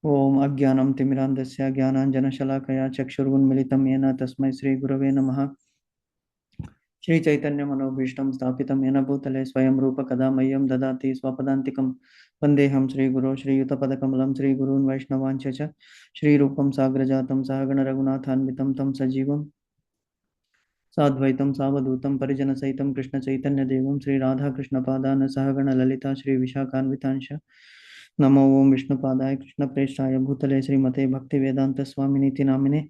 ఓం అజ్ఞానం తిమిరాంధస్య జ్ఞానాంజనశలాకయా చక్షురున్మిళితం येन తస్మై శ్రీగురవే నమః. శ్రీచైతన్యమనోభీష్టం స్థాపితం येन భూతలే స్వయం రూప కదా మह्यं దదాతి స్వపదాంతికం. వందేహం శ్రీగురో శ్రీయుతపదకమలం శ్రీగురూన్ వైష్ణవాంచ చ శ్రీరూపం సాగ్రజాతం సహగణ రఘునాథాన్వితం తం సజీవం సాద్వైతం సావధూతం పరిజనసహితం కృష్ణచైతన్యదేవం శ్రీరాధాకృష్ణపాదాన్ సహగణ లలితా శ్రీవిశాఖాన్వితాంశ. నమో ఓం విష్ణుపాదాయ కృష్ణప్రేష్ఠాయ భూతలే శ్రీమతే భక్తివేదాంతస్వామినితి నామినే.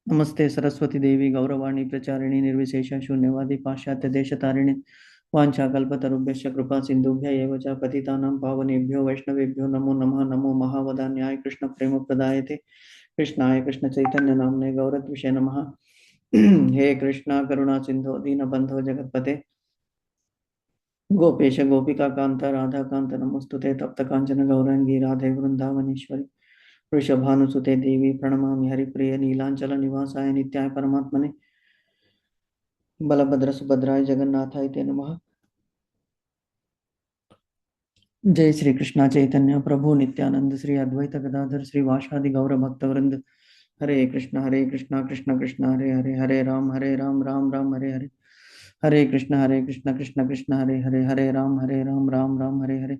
నమస్తే సరస్వతి దేవి గౌరవాణి ప్రచారిణి నిర్విశేష శూన్యవాది పాశ్చాత్య దేశతారిణి వాంఛాకల్పతరుభ్యశ్చ కృపా సింధుభ్య ఏవ చ పతితానాం పావనేభ్యో వైష్ణవేభ్యో నమో నమః. నమో మహావదాన్యాయ కృష్ణ ప్రేమ ప్రదాయతే కృష్ణాయ కృష్ణ చైతన్య నామ్నే గౌరత్విషే నమః. హే కృష్ణ కరుణా సింధో దీనబంధో జగత్పతే గోపేశ గోపికా కాంత రాధాకాంత నమస్తుతే తప్త కాంచన గౌరాంగి రాధే వృందావనేశ్వరి వృషభానుసుతే దేవి ప్రణమామి హరిప్రియ నీలాంచల నివాసాయ నిత్యాయ పరమాత్మనే బలభద్ర సుభద్రాయ జగన్నాథాయ తే నమః. జై శ్రీ కృష్ణ చైతన్య ప్రభు నిత్యానంద శ్రీ అద్వైత గదాధర్ శ్రీ వాషాది గౌర భక్త వృంద. హరే కృష్ణ కృష్ణ కృష్ణ హరే హరే హరే రామ్ రామ్ రామ్ హరే హరే. హరే కృష్ణ కృష్ణ కృష్ణ హరే హరే హరే రామ్ రామ్ రామ్ హరే హరే.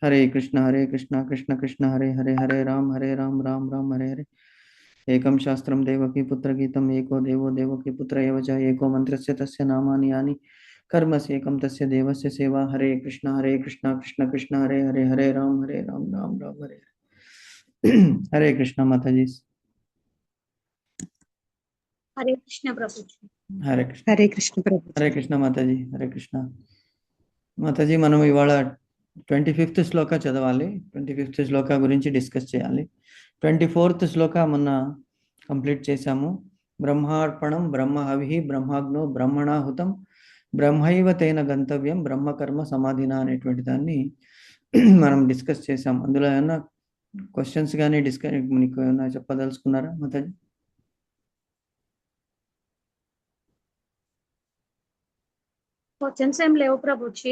హరే కృష్ణ కృష్ణ కృష్ణ హరే హరే హరే రామ్ రామ్ రామ్ హరే హరే. ఏకం శాస్త్రం దేవకీ పుత్ర గీతం ఏకో దేవో దేవకీ పుత్ర ఏవ చ ఏకో మంత్రస్య తస్య నామాని యాని కర్మస్యేకం తస్య దేవస్య సేవా. హరే కృష్ణ కృష్ణ కృష్ణ హరే హరే హరే రామ్ రామ్ రామ్ హరే హరే. హరే కృష్ణ మాతాజీ. హరే కృష్ణ ప్రభు. హరే కృష్ణ హరే కృష్ణ ప్రభు. హరే కృష్ణ మాతాజీ. హరే కృష్ణ మాతాజీ. మనం ఇవాళ 25th శ్లోక చదవాలి. 25th శ్లోక గురించి డిస్కస్ చేయాలి. 24th శ్లోక మొన్న కంప్లీట్ చేశాము. బ్రహ్మార్పణం బ్రహ్మహవి బ్రహ్మాగ్నో బ్రహ్మణాహుతం బ్రహ్మైవ తేన గంతవ్యం బ్రహ్మకర్మ సమాధిన అనేటువంటి దాన్ని మనం డిస్కస్ చేసాం. అందులో ఏమన్నా క్వశ్చన్స్ కానీ మీకు ఏమన్నా చెప్పదలుచుకున్నారా మాతాజీ? క్వశ్చన్స్ ఏం లేవు ప్రభుజీ.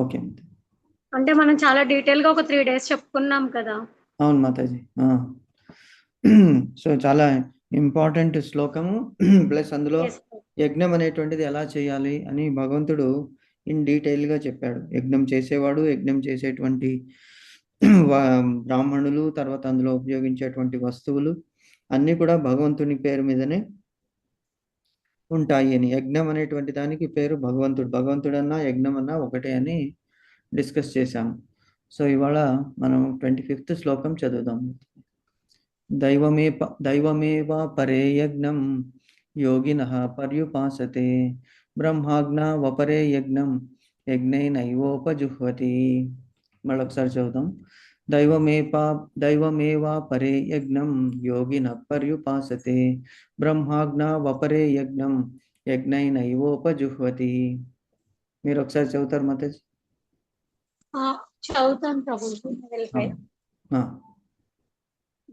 ఓకే. అంటే మనం చాలా డీటెయిల్ గా ఒక 3 days చెప్పుకున్నాం కదా. అవును మాతాజీ. సో చాలా ఇంపార్టెంట్ శ్లోకము. ప్లస్ అందులో యజ్ఞం అనేటువంటిది ఎలా చేయాలి అని భగవంతుడు ఇన్ డీటెయిల్గా చెప్పాడు. యజ్ఞం చేసేవాడు, యజ్ఞం చేసేటువంటి బ్రాహ్మణులు, తర్వాత అందులో ఉపయోగించేటువంటి వస్తువులు అన్నీ కూడా భగవంతుని పేరు మీదనే ఉంటాయి అని. యజ్ఞం అనేటువంటి దానికి పేరు భగవంతుడు. భగవంతుడన్నా యజ్ఞం అన్నా ఒకటే అని డిస్కస్ చేశాము. సో ఇవాళ మనం 25th శ్లోకం చదువుదాం. దైవమేవ పరే యజ్ఞం యోగినః పర్యుపాసతే బ్రహ్మాజ్ఞా వపరే యజ్ఞం యజ్ఞైనైవోపజుహ్వతి. మళ్ళొకసారి చదువుదాం. దైవమేవ పరే యజ్ఞం యోగినః పర్యుపాసతే బ్రహ్మాజ్ఞా వపరే యజ్ఞం యజ్ఞైనైవోపజుహ్వతి. మీరు ఒకసారి చదువుతారు మాతాజీ? చదువుతాను ప్రభు.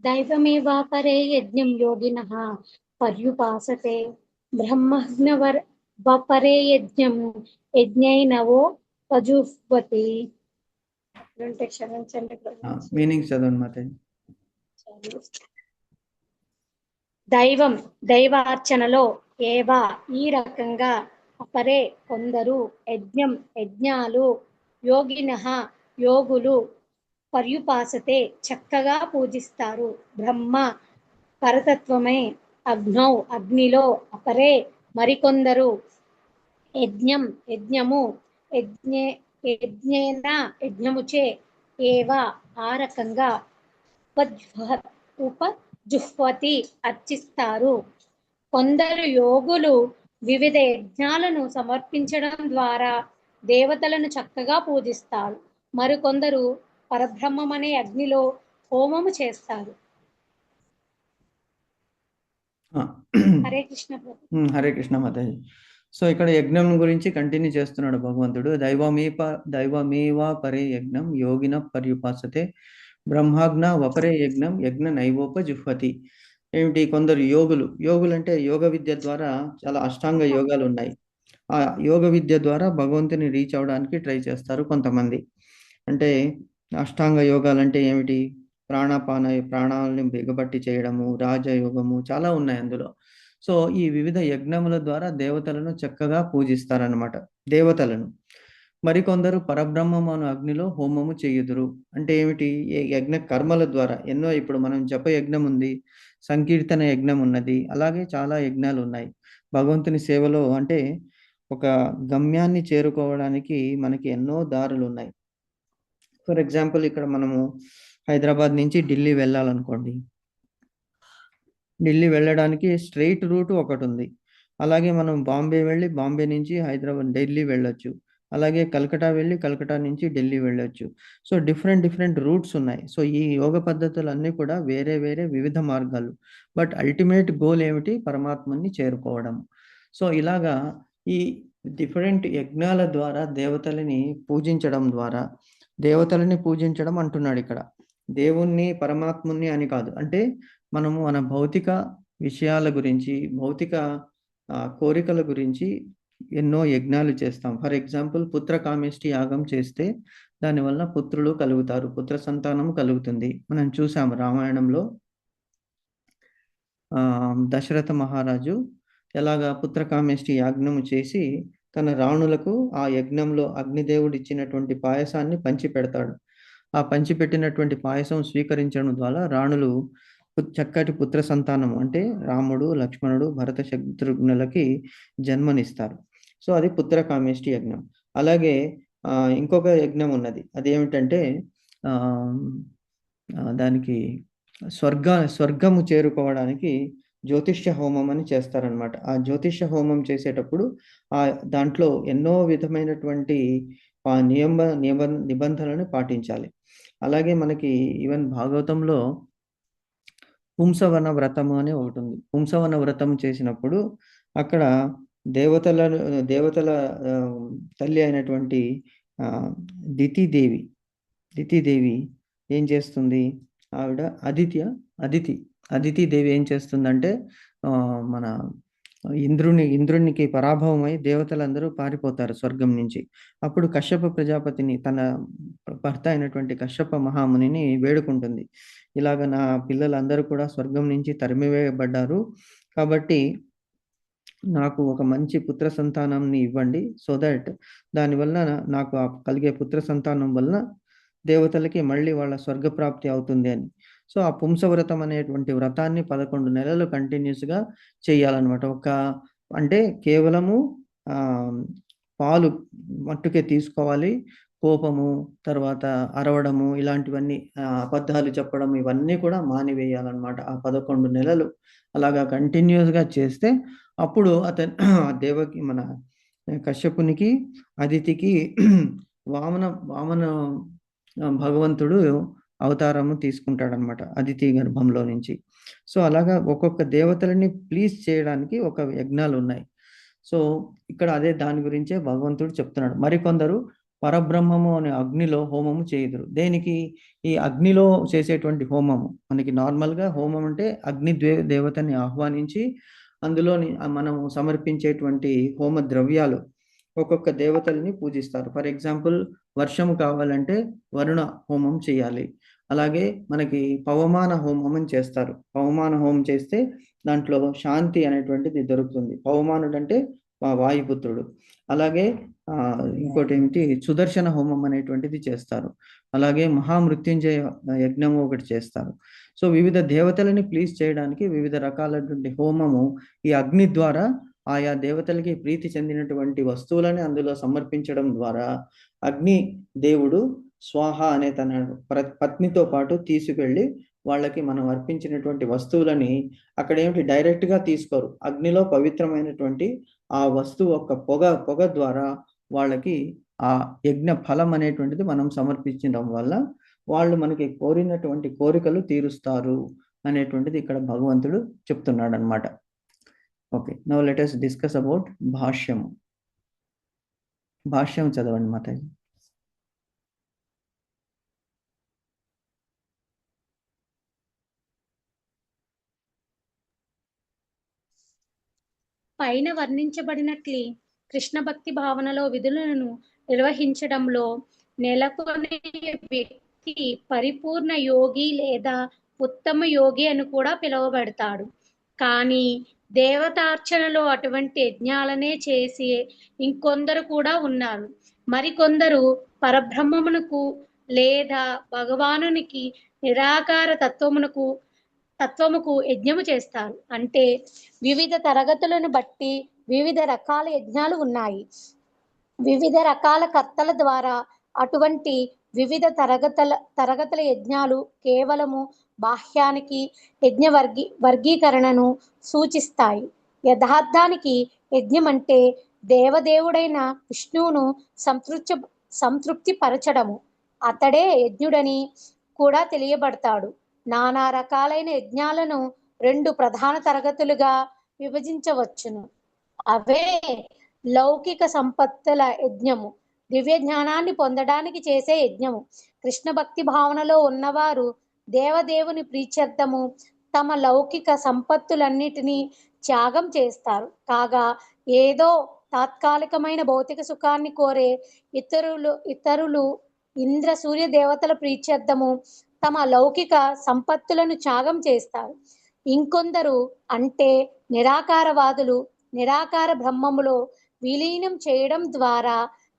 దైవమేవాపరే యజ్ఞం యోగినః పర్యుపాసతే బ్రహ్మజ్ఞవపరే యజ్ఞం యజ్ఞైనవోపజుహ్వతి. మీనింగ్ చదవండి మాతాజీ. దైవార్చనలో ఏవా ఈ రకంగా, అపరే కొందరు, యజ్ఞాలు, యోగినః యోగులు, పర్యుపాసతే చక్కగా పూజిస్తారు. బ్రహ్మ పరతత్వమే, అగ్నిలో, అపరే మరికొందరు, యజ్ఞముచే, ఏవా ఆ రకంగా, ఉపజుహ్వతి అర్చిస్తారు. కొందరు యోగులు వివిధ యజ్ఞాలను సమర్పించడం ద్వారా దేవతలను చక్కగా పూజిస్తారు. మరికొందరు పరబ్రహ్మమనే అగ్నిలో హోమము చేస్తారు. హరే కృష్ణ. హరే కృష్ణ మాతాజీ. సో ఇక్కడ యజ్ఞం గురించి కంటిన్యూ చేస్తున్నాడు భగవంతుడు. దైవమేవా పరే యజ్ఞం యోగిన పర్యుపాసతే బ్రహ్మాజ్ఞ వపరే యజ్ఞం యజ్ఞ నైవోపజుహ్వతి. ఏమిటి? కొందరు యోగులు అంటే యోగ విద్య ద్వారా చాలా అష్టాంగ యోగాలు ఉన్నాయి. ఆ యోగ విద్య ద్వారా భగవంతుని రీచ్ అవడానికి ట్రై చేస్తారు కొంతమంది. అంటే అష్టాంగ యోగాలంటే ఏమిటి? ప్రాణాలని బిగబట్టి చేయడము, రాజయోగము చాలా ఉన్నాయి అందులో. సో ఈ వివిధ యజ్ఞముల ద్వారా దేవతలను చక్కగా పూజిస్తారన్నమాట. దేవతలను. మరికొందరు పరబ్రహ్మము అను అగ్నిలో హోమము చేయుదురు. అంటే ఏమిటి? యజ్ఞ కర్మల ద్వారా ఎన్నో, ఇప్పుడు మనం జప యజ్ఞం ఉంది, సంకీర్తన యజ్ఞం ఉన్నది, అలాగే చాలా యజ్ఞాలు ఉన్నాయి. భగవంతుని సేవలో అంటే ఒక గమ్యాన్ని చేరుకోవడానికి మనకి ఎన్నో దారులు ఉన్నాయి. ఫర్ ఎగ్జాంపుల్ ఇక్కడ మనము హైదరాబాద్ నుంచి ఢిల్లీ వెళ్ళాలనుకోండి. ఢిల్లీ వెళ్ళడానికి స్ట్రెయిట్ రూట్ ఒకటి ఉంది. అలాగే మనం బాంబే వెళ్ళి బాంబే నుంచి ఢిల్లీ వెళ్ళొచ్చు. అలాగే కలకటా వెళ్ళి కలకటా నుంచి ఢిల్లీ వెళ్ళొచ్చు. సో డిఫరెంట్ రూట్స్ ఉన్నాయి. సో ఈ యోగ పద్ధతులన్నీ కూడా వేరే వేరే వివిధ మార్గాలు. బట్ అల్టిమేట్ గోల్ ఏమిటి? పరమాత్మని చేరుకోవడం. సో ఇలాగా ఈ డిఫరెంట్ యజ్ఞాల ద్వారా దేవతలని పూజించడం ద్వారా, దేవతలని పూజించడం అంటున్నాడు ఇక్కడ. దేవుణ్ణి పరమాత్ముని అని కాదు. అంటే మనము మన భౌతిక విషయాల గురించి, భౌతిక కోరికల గురించి ఎన్నో యజ్ఞాలు చేస్తాం. ఫర్ ఎగ్జాంపుల్ పుత్రకామేష్టి యాగం చేస్తే దానివల్ల పుత్రులు కలుగుతారు, పుత్ర సంతానం కలుగుతుంది. మనం చూసాము రామాయణంలో దశరథ మహారాజు ఎలాగా పుత్రకామేష్టి యాజ్ఞము చేసి తన రాణులకు ఆ యజ్ఞంలో అగ్నిదేవుడు ఇచ్చినటువంటి పాయసాన్ని పంచి పెడతాడు. ఆ పంచిపెట్టినటువంటి పాయసం స్వీకరించడం ద్వారా రాణులు చక్కటి పుత్ర సంతానం అంటే రాముడు, లక్ష్మణుడు, భరత శత్రుఘ్నులకి జన్మనిస్తారు. సో అది పుత్రకామేష్టి యజ్ఞం. అలాగే ఇంకొక యజ్ఞం ఉన్నది. అదేమిటంటే దానికి స్వర్గము చేరుకోవడానికి జ్యోతిష్య హోమం అని చేస్తారనమాట. ఆ జ్యోతిష్య హోమం చేసేటప్పుడు దాంట్లో ఎన్నో విధమైనటువంటి నిబంధనలను పాటించాలి. అలాగే మనకి ఈవెన్ భాగవతంలో పుంసవన వ్రతము అని ఒకటి ఉంది. పుంసవన వ్రతం చేసినప్పుడు అక్కడ దేవతల తల్లి అయినటువంటి దితిదేవి ఏం చేస్తుంది? ఆవిడ అదితి దేవి ఏం చేస్తుందంటే మన ఇంద్రునికి పరాభవమై దేవతలందరూ పారిపోతారు స్వర్గం నుంచి. అప్పుడు కశ్యప ప్రజాపతిని, తన భర్త అయినటువంటి కశ్యప మహామునిని వేడుకుంటుంది. ఇలాగ నా పిల్లలందరూ కూడా స్వర్గం నుంచి తరిమివేయబడ్డారు, కాబట్టి నాకు ఒక మంచి పుత్ర సంతానాన్ని ఇవ్వండి. సో దట్ దానివల్ల నాకు కలిగే పుత్ర సంతానం వల్ల దేవతలకి మళ్ళీ వాళ్ళ స్వర్గప్రాప్తి అవుతుంది అని. సో ఆ పుంసవ్రతం అనేటువంటి వ్రతాన్ని 11 నెలలు కంటిన్యూస్గా చేయాలన్నమాట. అంటే కేవలము పాలు మట్టుకే తీసుకోవాలి. కోపము, తర్వాత అరవడము, ఇలాంటివన్నీ అబద్ధాలు చెప్పడం, ఇవన్నీ కూడా మానివేయాలన్నమాట. ఆ 11 నెలలు అలాగా కంటిన్యూస్గా చేస్తే అప్పుడు దేవకి మన కశ్యపునికి, అదితికి వామన భగవంతుడు అవతారము తీసుకుంటాడనమాట అదితి గర్భంలో నుంచి. సో అలాగా ఒక్కొక్క దేవతలని ప్లీజ్ చేయడానికి ఒక యజ్ఞాలు ఉన్నాయి. సో ఇక్కడ అదే దాని గురించే భగవంతుడు చెప్తున్నాడు. మరికొందరు పరబ్రహ్మము అనే అగ్నిలో హోమము చేయుదురు. దేనికి? ఈ అగ్నిలో చేసేటువంటి హోమము. మనకి నార్మల్గా హోమం అంటే అగ్ని దేవతని ఆహ్వానించి అందులోని మనము సమర్పించేటువంటి హోమ ద్రవ్యాలు ఒక్కొక్క దేవతల్ని పూజిస్తారు. ఫర్ ఎగ్జాంపుల్ వర్షము కావాలంటే వరుణ హోమం చేయాలి. అలాగే మనకి పవమాన హోమం అని చేస్తారు. పవమాన హోమం చేస్తే దాంట్లో శాంతి అనేటువంటిది దొరుకుతుంది. పవమానుడు అంటే వాయుపుత్రుడు. అలాగే ఇంకోటి ఏమిటి, సుదర్శన హోమం అనేటువంటిది చేస్తారు. అలాగే మహామృత్యుంజయ యజ్ఞము ఒకటి చేస్తారు. సో వివిధ దేవతలని ప్లీజ్ చేయడానికి వివిధ రకాలైనటువంటి హోమము ఈ అగ్ని ద్వారా ఆయా దేవతలకి ప్రీతి చెందినటువంటి వస్తువులని అందులో సమర్పించడం ద్వారా అగ్ని దేవుడు స్వాహ అనే తన పత్నితో పాటు తీసుకెళ్ళి వాళ్ళకి మనం అర్పించినటువంటి వస్తువులని అక్కడ ఏమిటి డైరెక్ట్గా తీసుకోరు. అగ్నిలో పవిత్రమైనటువంటి ఆ వస్తువు యొక్క పొగ ద్వారా వాళ్ళకి ఆ యజ్ఞ ఫలం అనేటువంటిది మనం సమర్పించడం వల్ల వాళ్ళు మనకి కోరినటువంటి కోరికలు తీరుస్తారు అనేటువంటిది ఇక్కడ భగవంతుడు చెప్తున్నాడు అనమాట. Okay, now let us discuss about భాష్యము. భాష్యం చదవండి మాతాజీ. పైన వర్ణించబడినట్లు కృష్ణ భక్తి భావనలో విధులను నిర్వహించడంలో నెలకొని వ్యక్తి పరిపూర్ణ యోగి లేదా ఉత్తమ యోగి అని కూడా పిలువబడతాడు. కానీ దేవతార్చనలో అటువంటి యజ్ఞాలనే చేసి ఇంకొందరు కూడా ఉన్నారు. మరికొందరు పరబ్రహ్మమునకు లేదా భగవానునికి నిరాకార తత్వముకు యజ్ఞము చేస్తారు. అంటే వివిధ తరగతులను బట్టి వివిధ రకాల యజ్ఞాలు ఉన్నాయి. వివిధ రకాల కర్తల ద్వారా అటువంటి వివిధ తరగతుల యజ్ఞాలు కేవలము బాహ్యానికి యజ్ఞ వర్గీకరణను సూచిస్తాయి. యథార్థానికి యజ్ఞం అంటే దేవదేవుడైన విష్ణువును సంతృప్తి పరచడము. అతడే యజ్ఞుడని కూడా తెలియబడతాడు. నానా రకాలైన యజ్ఞాలను 2 ప్రధాన తరగతులుగా విభజించవచ్చును. అవే లౌకిక సంపత్తుల యజ్ఞము, దివ్య జ్ఞానాన్ని పొందడానికి చేసే యజ్ఞము. కృష్ణ భక్తి భావనలో ఉన్నవారు దేవదేవుని ప్రీత్యర్థము తమ లౌకిక సంపత్తులన్నిటినీ త్యాగం చేస్తారు. కాగా ఏదో తాత్కాలికమైన భౌతిక సుఖాన్ని కోరే ఇతరులు ఇంద్ర సూర్య దేవతల ప్రీత్యర్థము తమ లౌకిక సంపత్తులను త్యాగం చేస్తారు. ఇంకొందరు అంటే నిరాకారవాదులు నిరాకార బ్రహ్మములో విలీనం చేయడం ద్వారా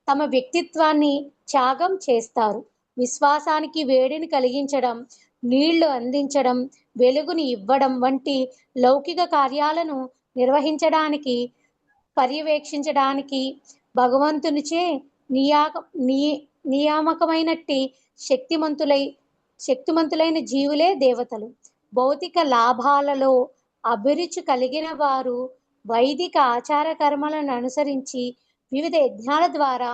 తమ వ్యక్తిత్వాన్ని త్యాగం చేస్తారు. విశ్వాసానికి వేడిని కలిగించడం, నీళ్లు అందించడం, వెలుగుని ఇవ్వడం వంటి లౌకిక కార్యాలను నిర్వహించడానికి పర్యవేక్షించడానికి భగవంతునిచే నియామకమైనట్టి శక్తిమంతులైన జీవులే దేవతలు. భౌతిక లాభాలలో అభిరుచి కలిగిన వారు వైదిక ఆచార కర్మలను అనుసరించి వివిధ యజ్ఞాల ద్వారా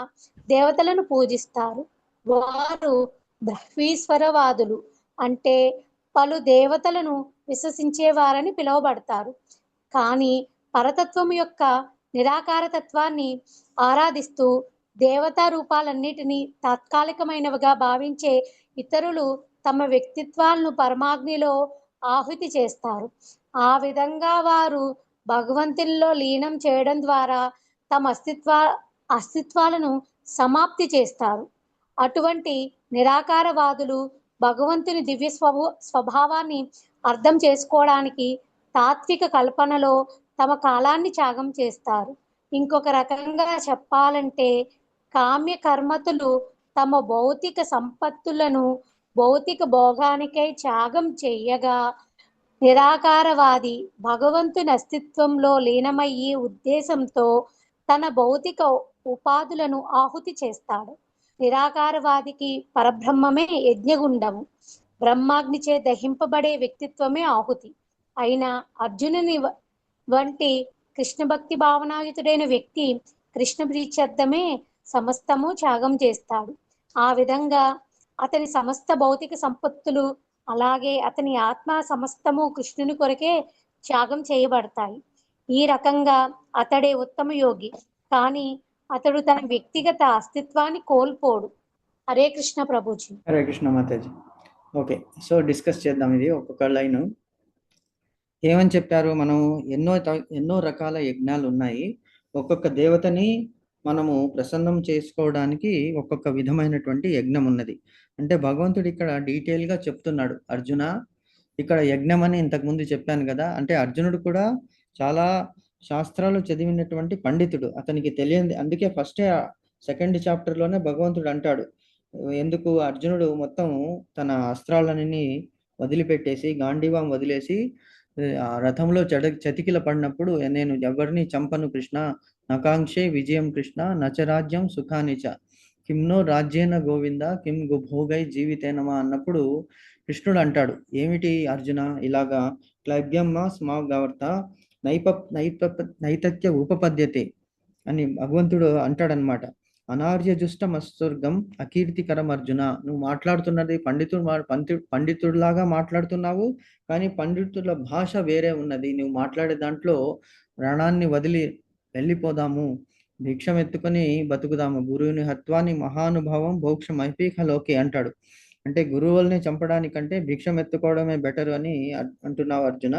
దేవతలను పూజిస్తారు. వారు బ్రహ్మీశ్వరవాదులు అంటే పలు దేవతలను విశ్వసించేవారని పిలువబడతారు. కానీ పరతత్వం యొక్క నిరాకార తత్వాన్ని ఆరాధిస్తూ దేవతా రూపాలన్నిటినీ తాత్కాలికమైనవిగా భావించే ఇతరులు తమ వ్యక్తిత్వాలను పరమాగ్నిలో ఆహుతి చేస్తారు. ఆ విధంగా వారు భగవంతునిలో లీనం చేయడం ద్వారా తమ అస్తిత్వాలను సమాప్తి చేస్తారు. అటువంటి నిరాకారవాదులు భగవంతుని దివ్య స్వభావాన్ని అర్థం చేసుకోవడానికి తాత్విక కల్పనలో తమ కాలాన్ని త్యాగం చేస్తారు. ఇంకొక రకంగా చెప్పాలంటే కామ్య కర్మతులు తమ భౌతిక సంపత్తులను భౌతిక భోగానికై త్యాగం చేయగా, నిరాకారవాది భగవంతుని అస్తిత్వంలో లీనమయ్యే ఉద్దేశంతో తన భౌతిక ఉపాధులను ఆహుతి చేస్తాడు. నిరాకారవాదికి పరబ్రహ్మమే యజ్ఞగుండము, బ్రహ్మాగ్నిచే దహింపబడే వ్యక్తిత్వమే ఆహుతి. అయినా అర్జునుని వంటి కృష్ణ భక్తి భావనాయుతుడైన వ్యక్తి కృష్ణ ప్రీత్యర్థమే సమస్తము త్యాగం చేస్తాడు. ఆ విధంగా అతని సమస్త భౌతిక సంపత్తులు అలాగే అతని ఆత్మ సమస్తము కృష్ణుని కొరకే త్యాగం చేయబడతాయి. ఈ రకంగా అతడే ఉత్తమ యోగి. కానీ అతడు తన వ్యక్తిగత అస్తిత్వాన్ని కోల్పోడు. Hare Krishna Prabhuji. Hare Krishna Mataji. Okay, so discuss చేద్దాం. ఇది ఒక్కొక్క లైన్ ఏమని చెప్పారు. మనం ఎన్నో రకాల యజ్ఞాలు ఉన్నాయి. ఒక్కొక్క దేవతని మనము ప్రసన్నం చేసుకోవడానికి ఒక్కొక్క విధమైనటువంటి యజ్ఞం ఉన్నది. అంటే భగవంతుడు ఇక్కడ డీటెయిల్గా చెప్తున్నాడు. అర్జున, ఇక్కడ యజ్ఞం అని ఇంతకుముందు చెప్పాను కదా, అంటే అర్జునుడు కూడా చాలా శాస్త్రాలు చదివినటువంటి పండితుడు. అతనికి తెలియంది, అందుకే ఫస్టే సెకండ్ చాప్టర్లోనే భగవంతుడు అంటాడు, ఎందుకు అర్జునుడు మొత్తం తన అస్త్రాలన్నీ వదిలిపెట్టేసి గాంధీవం వదిలేసి ఆ రథంలో చతికిల పడినప్పుడు, నేను ఎవరిని చంపను కృష్ణ, నకాంక్షే విజయం కృష్ణ, నచరాజ్యం సుఖానిచ, కిమ్నో రాజ్యేన గోవింద, కిం భోగై జీవితేనమా అన్నప్పుడు కృష్ణుడు అంటాడు, ఏమిటి అర్జున ఇలాగా క్లైబ్యమ్మ స్మాగవర్త నైతత్య ఉపపద్యతే అని భగవంతుడు అంటాడనమాట. అనార్యజుష్టమస్వర్గం అకీర్తికరం అర్జున, నువ్వు మాట్లాడుతున్నది పండితుడిలాగా మాట్లాడుతున్నావు, కానీ పండితుల భాష వేరే ఉన్నది. నువ్వు మాట్లాడే దాంట్లో రణాన్ని వదిలి వెళ్ళిపోదాము, భిక్షం ఎత్తుకొని బతుకుదాము, గురువుని హత్వాని మహానుభావం భోక్షమైపీఖ లోకే అంటాడు. అంటే గురువుల్ని చంపడానికంటే భిక్షం ఎత్తుకోవడమే బెటర్ అని అంటున్నావు అర్జున.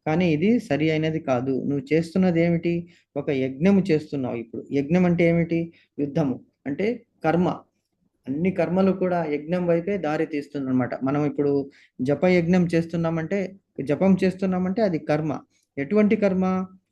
కానీ ఇది సరి అయినది కాదు. నువ్వు చేస్తున్నది ఏమిటి? ఒక యజ్ఞము చేస్తున్నావు. ఇప్పుడు యజ్ఞం అంటే ఏమిటి? యుద్ధము అంటే కర్మ. అన్ని కర్మలు కూడా యజ్ఞం వైపే దారి తీస్తుంది అనమాట. మనం ఇప్పుడు జపయజ్ఞం చేస్తున్నామంటే అది కర్మ. ఎటువంటి కర్మ?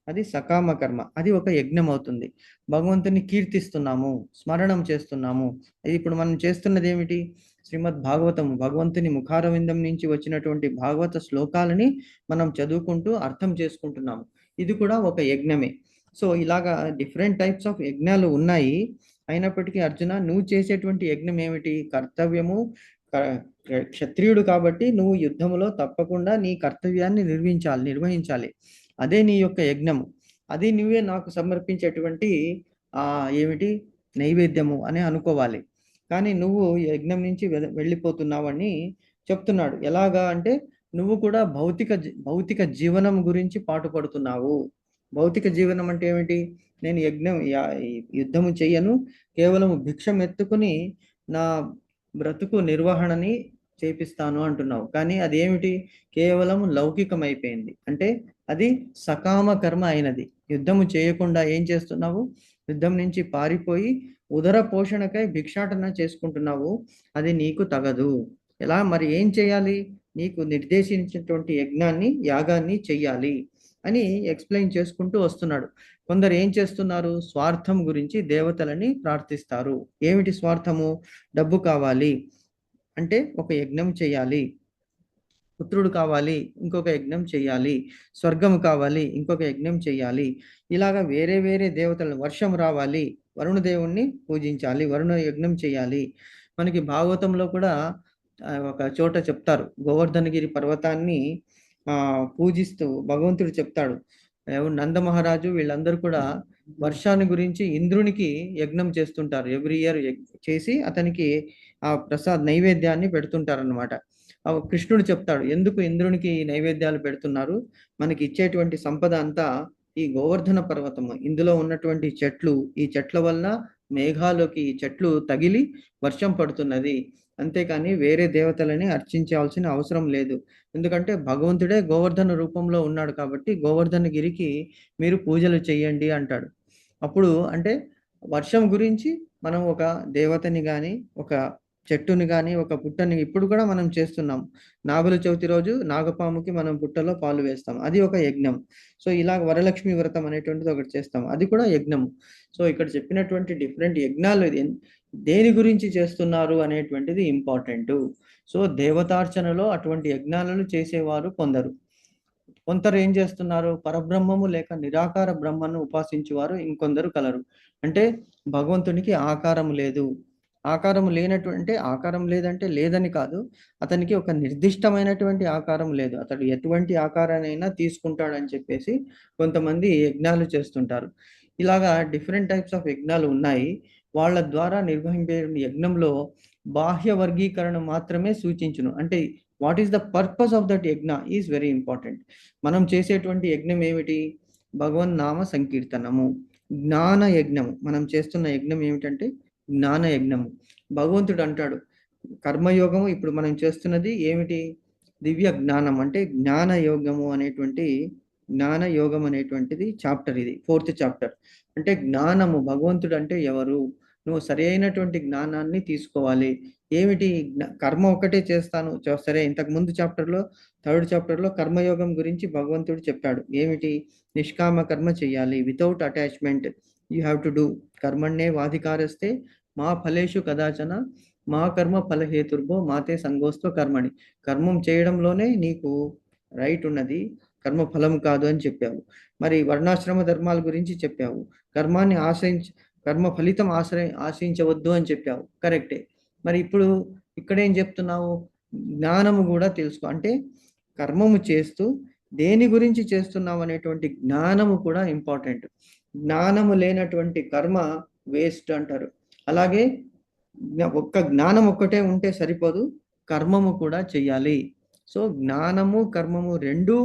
అది సకామ కర్మ. అది ఒక యజ్ఞం అవుతుంది. భగవంతుని కీర్తిస్తున్నాము, స్మరణం చేస్తున్నాము. ఇది ఇప్పుడు మనం చేస్తున్నది ఏమిటి? శ్రీమద్ భాగవతము, భగవంతుని ముఖారవిందం నుంచి వచ్చినటువంటి భాగవత శ్లోకాలని మనం చదువుకుంటూ అర్థం చేసుకుంటున్నాము. ఇది కూడా ఒక యజ్ఞమే. సో ఇలాగా డిఫరెంట్ టైప్స్ ఆఫ్ యజ్ఞాలు ఉన్నాయి. అయినప్పటికీ అర్జున, నువ్వు చేసేటువంటి యజ్ఞం ఏమిటి? కర్తవ్యము. క్షత్రియుడు కాబట్టి నువ్వు యుద్ధములో తప్పకుండా నీ కర్తవ్యాన్ని నిర్వహించాలి. అదే నీ యొక్క యజ్ఞము. అది నువ్వే నాకు సమర్పించేటువంటి ఏమిటి నైవేద్యము అని అనుకోవాలి. కానీ నువ్వు యజ్ఞం నుంచి వెళ్ళిపోతున్నావని చెప్తున్నాడు. ఎలాగా అంటే నువ్వు కూడా భౌతిక జీవనం గురించి పాటుపడుతున్నావు. భౌతిక జీవనం అంటే ఏమిటి? నేను యుద్ధము చెయ్యను, కేవలం భిక్షం ఎత్తుకుని నా బ్రతుకు నిర్వహణని చేపిస్తాను అంటున్నావు. కానీ అదేమిటి? కేవలం లౌకికమైపోయింది. అంటే అది సకామ కర్మ అయినది. యుద్ధము చేయకుండా ఏం చేస్తున్నావు? యుద్ధం నుంచి పారిపోయి ఉదర పోషణకై భిక్షాటన చేసుకుంటున్నావు. అది నీకు తగదు. ఎలా మరి ఏం చేయాలి? నీకు నిర్దేశించినటువంటి యాగాన్ని చెయ్యాలి అని ఎక్స్ప్లెయిన్ చేసుకుంటూ వస్తున్నాడు. కొందరు ఏం చేస్తున్నారు? స్వార్థం గురించి దేవతలని ప్రార్థిస్తారు. ఏమిటి స్వార్థము? డబ్బు కావాలి అంటే ఒక యజ్ఞం చేయాలి, పుత్రుడు కావాలి ఇంకొక యజ్ఞం చేయాలి, స్వర్గం కావాలి ఇంకొక యజ్ఞం చేయాలి. ఇలాగా వేరే వేరే దేవతలను, వర్షం రావాలి, వరుణ దేవుణ్ణి పూజించాలి, వరుణ యజ్ఞం చేయాలి. మనకి భాగవతంలో కూడా ఒక చోట చెప్తారు, గోవర్ధనగిరి పర్వతాన్ని పూజిస్తూ భగవంతుడు చెప్తాడు. నంద మహారాజు వీళ్ళందరూ కూడా వర్షాన్ని గురించి ఇంద్రునికి యజ్ఞం చేస్తుంటారు. ఎవ్రీ ఇయర్ చేసి అతనికి ఆ నైవేద్యాన్ని పెడుతుంటారన్నమాట. కృష్ణుడు చెప్తాడు, ఎందుకు ఇంద్రునికి నైవేద్యాలు పెడుతున్నారు? మనకి ఇచ్చేటువంటి సంపద అంతా ఈ గోవర్ధన పర్వతము, ఇందులో ఉన్నటువంటి చెట్లు, ఈ చెట్ల వల్ల మేఘాలోకి ఈ చెట్లు తగిలి వర్షం పడుతున్నది. అంతేకాని వేరే దేవతలని అర్చించాల్సిన అవసరం లేదు. ఎందుకంటే భగవంతుడే గోవర్ధన రూపంలో ఉన్నాడు కాబట్టి గోవర్ధనగిరికి మీరు పూజలు చేయండి అంటాడు. అప్పుడు అంటే వర్షం గురించి మనం ఒక దేవతని కానీ, ఒక చెట్టుని కానీ, ఒక పుట్టని ఇప్పుడు కూడా మనం చేస్తున్నాం. నాగుల చవితి రోజు నాగపాముకి మనం పుట్టలో పాలు వేస్తాం. అది ఒక యజ్ఞం. సో ఇలా వరలక్ష్మి వ్రతం అనేటువంటిది ఒకటి చేస్తాం. అది కూడా యజ్ఞము. సో ఇక్కడ చెప్పినటువంటి డిఫరెంట్ యజ్ఞాలు దేని గురించి చేస్తున్నారు అనేటువంటిది ఇంపార్టెంట్. సో దేవతార్చనలో అటువంటి యజ్ఞాలను చేసేవారు కొందరు ఏం చేస్తున్నారు? పరబ్రహ్మము లేక నిరాకార బ్రహ్మను ఉపాసించేవారు ఇంకొందరు కలరు. అంటే భగవంతునికి ఆకారం లేదు. ఆకారం లేదంటే లేదని కాదు, అతనికి ఒక నిర్దిష్టమైనటువంటి ఆకారం లేదు. అతడు ఎటువంటి ఆకారాన్నైనా తీసుకుంటాడని చెప్పేసి కొంతమంది యజ్ఞాలు చేస్తుంటారు. ఇలాగా డిఫరెంట్ టైప్స్ ఆఫ్ యజ్ఞాలు ఉన్నాయి. వాళ్ళ ద్వారా నిర్వహించే యజ్ఞంలో బాహ్య వర్గీకరణ మాత్రమే సూచించును. అంటే what is the purpose of that యజ్ఞ ఈజ్ వెరీ ఇంపార్టెంట్. మనం చేసేటువంటి యజ్ఞం ఏమిటి? భగవన్ నామ సంకీర్తనము, జ్ఞాన యజ్ఞము. మనం చేస్తున్న యజ్ఞం ఏమిటంటే జ్ఞాన యజ్ఞము. భగవంతుడు అంటాడు కర్మయోగము. ఇప్పుడు మనం చేస్తున్నది ఏమిటి? దివ్య జ్ఞానం. అంటే జ్ఞాన యోగం అనేటువంటిది చాప్టర్, ఇది 4th చాప్టర్. అంటే జ్ఞానము, భగవంతుడు అంటే ఎవరు? నువ్వు సరి అయినటువంటి జ్ఞానాన్ని తీసుకోవాలి. ఏమిటి? కర్మ ఒకటే చేస్తాను. సరే, ఇంతకు ముందు చాప్టర్లో 3rd చాప్టర్లో కర్మయోగం గురించి భగవంతుడు చెప్పాడు. ఏమిటి? నిష్కామ కర్మ చెయ్యాలి, without attachment you have to do. కర్మణ్యే వాధికారస్తే మా ఫలేషు కదాచన మా కర్మ ఫలహేతుర్భో మాతే సంగోస్త్వ కర్మణి. కర్మం చేయడంలోనే నీకు రైట్ ఉన్నది, కర్మ ఫలం కాదు అని చెప్పావు. మరి వర్ణాశ్రమ ధర్మాల గురించి చెప్పావు. కర్మ ఫలితం ఆశించవద్దు అని చెప్పావు. కరెక్టే. మరి ఇప్పుడు ఇక్కడేం చెప్తున్నావు? జ్ఞానము కూడా తెలుసుకో. అంటే కర్మము చేస్తూ దేని గురించి చేస్తున్నావు అనేటువంటి జ్ఞానము కూడా ఇంపార్టెంట్. జ్ఞానము లేనటువంటి కర్మ వేస్ట్ అంటారు. అలాగే జ్ఞానం ఒక్కటే ఉంటే సరిపోదు, కర్మము కూడా చెయ్యాలి. సో జ్ఞానము కర్మము రెండూ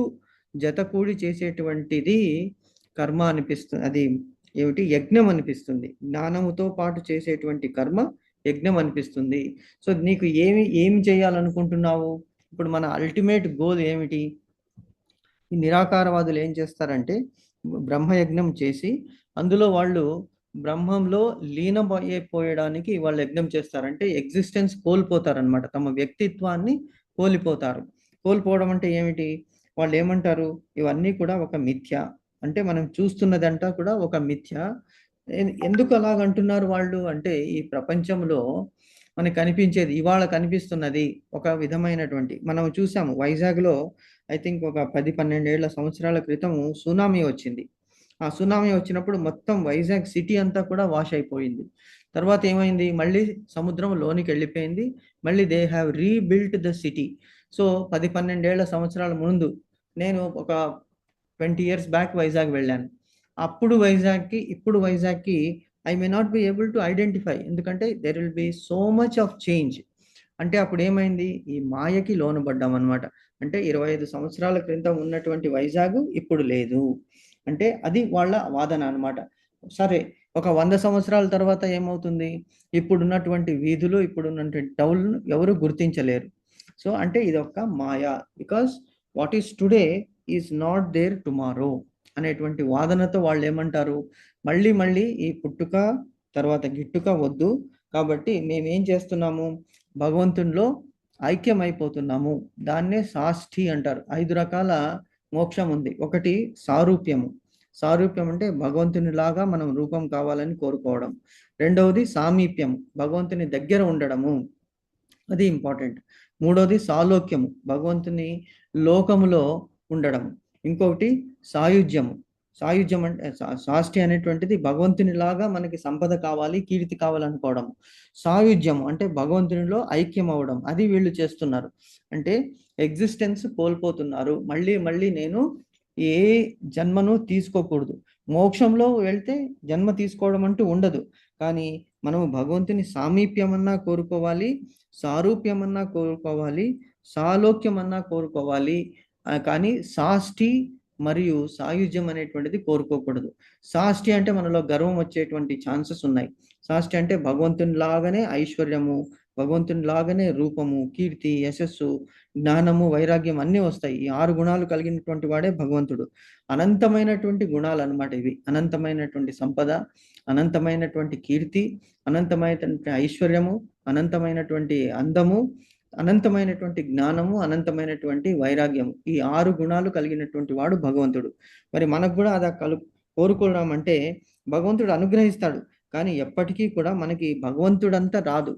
జత కూడి చేసేటువంటిది కర్మ అనిపిస్తుంది. అది ఏమిటి? యజ్ఞం అనిపిస్తుంది. జ్ఞానముతో పాటు చేసేటువంటి కర్మ యజ్ఞం అనిపిస్తుంది. సో నీకు ఏమి చేయాలనుకుంటున్నావు? ఇప్పుడు మన అల్టిమేట్ గోల్ ఏమిటి? ఈ నిరాకారవాదులు ఏం చేస్తారంటే బ్రహ్మయజ్ఞం చేసి అందులో వాళ్ళు బ్రహ్మంలో లీనమైపోయడానికి వాళ్ళు యజ్ఞం చేస్తారు. అంటే ఎగ్జిస్టెన్స్ కోల్పోతారనమాట, తమ వ్యక్తిత్వాన్ని కోల్పోతారు. కోల్పోవడం అంటే ఏమిటి? వాళ్ళు ఏమంటారు? ఇవన్నీ కూడా ఒక మిథ్య, అంటే మనం చూస్తున్నదంతా కూడా ఒక మిథ్య. ఎందుకు అలాగంటున్నారు వాళ్ళు అంటే, ఈ ప్రపంచంలో మనకు కనిపించేది, ఇవాళ కనిపిస్తున్నది ఒక విధమైనటువంటి, మనం చూసాము వైజాగ్లో ఐ థింక్ ఒక 10-12 సంవత్సరాల క్రితం సునామీ వచ్చింది. ఆ సునామీ వచ్చినప్పుడు మొత్తం వైజాగ్ సిటీ అంతా కూడా వాష్ అయిపోయింది. తర్వాత ఏమైంది? మళ్ళీ సముద్రం లోనికి వెళ్ళిపోయింది. మళ్ళీ they have rebuilt the city. So 10-12 సంవత్సరాల ముందు నేను ఒక 20 ఇయర్స్ బ్యాక్ వైజాగ్ వెళ్ళాను. అప్పుడు వైజాగ్కి ఇప్పుడు వైజాగ్కి I may not be able to identify, ఎందుకంటే there will be so much of change. అంటే అప్పుడు ఏమైంది? ఈ మాయకి లోనుపడ్డాం అనమాట. అంటే 25 సంవత్సరాల క్రితం ఉన్నటువంటి వైజాగ్ ఇప్పుడు లేదు. అంటే అది వాళ్ళ వాదన అనమాట. సరే, ఒక 100 సంవత్సరాల తర్వాత ఏమవుతుంది? ఇప్పుడున్నటువంటి వీధులు, ఇప్పుడున్నటువంటి టౌన్ ఎవరు గుర్తించలేరు. సో అంటే ఇదొక మాయ. Because what is today is not there tomorrow అనేటువంటి వాదనతో వాళ్ళు ఏమంటారు? మళ్ళీ మళ్ళీ ఈ పుట్టుక తర్వాత గిట్టుక వద్దు, కాబట్టి మేమేం చేస్తున్నాము? భగవంతునిలో ఐక్యమైపోతున్నాము. దాన్నే సాష్ఠి అంటారు. 5 రకాల మోక్షం ఉంది. ఒకటి సారూప్యము. సారూప్యం అంటే భగవంతుని లాగా మనం రూపం కావాలని కోరుకోవడం. రెండవది సామీప్యం, భగవంతుని దగ్గర ఉండడము, అది ఇంపార్టెంట్. మూడవది సాలోక్యము, భగవంతుని లోకములో ఉండడం. ఇంకొకటి సాయుధ్యము. సాయుధ్యం అంటే సాష్టి అనేటువంటిది భగవంతుని లాగా మనకి సంపద కావాలి, కీర్తి కావాలనుకోవడం. సాయుధ్యము అంటే భగవంతునిలో ఐక్యం అవ్వడం, అది వీళ్ళు చేస్తున్నారు. అంటే ఎగ్జిస్టెన్స్ కోల్పోతున్నారు. మళ్ళీ మళ్ళీ నేను ఏ జన్మను తీసుకోకూడదు. మోక్షంలో వెళ్తే జన్మ తీసుకోవడం అంటూ ఉండదు. కానీ మనము భగవంతుని సామీప్యమన్నా కోరుకోవాలి, సారూప్యమన్నా కోరుకోవాలి, సాలోక్యమన్నా కోరుకోవాలి. కానీ సాష్టి మరియు సాయుధ్యం అనేటువంటిది కోరుకోకూడదు. సాష్టి అంటే మనలో గర్వం వచ్చేటువంటి ఛాన్సెస్ ఉన్నాయి. సాష్టి అంటే భగవంతుని లాగానే ఐశ్వర్యము, భగవంతుని లాగానే రూపము, కీర్తి, యశస్సు, జ్ఞానము, వైరాగ్యం అన్నీ వస్తాయి. ఈ 6 గుణాలు కలిగినటువంటి వాడే భగవంతుడు. అనంతమైనటువంటి గుణాలు అన్నమాట ఇవి. అనంతమైనటువంటి సంపద, అనంతమైనటువంటి కీర్తి, అనంతమైనటువంటి ఐశ్వర్యము, అనంతమైనటువంటి అందము, అనంతమైనటువంటి జ్ఞానము, అనంతమైనటువంటి వైరాగ్యము. ఈ 6 గుణాలు కలిగినటువంటి వాడు భగవంతుడు. మరి మనకు కూడా అది కోరుకోవడం అంటే భగవంతుడు అనుగ్రహిస్తాడు. కానీ ఎప్పటికీ కూడా మనకి భగవంతుడంతా రాదు,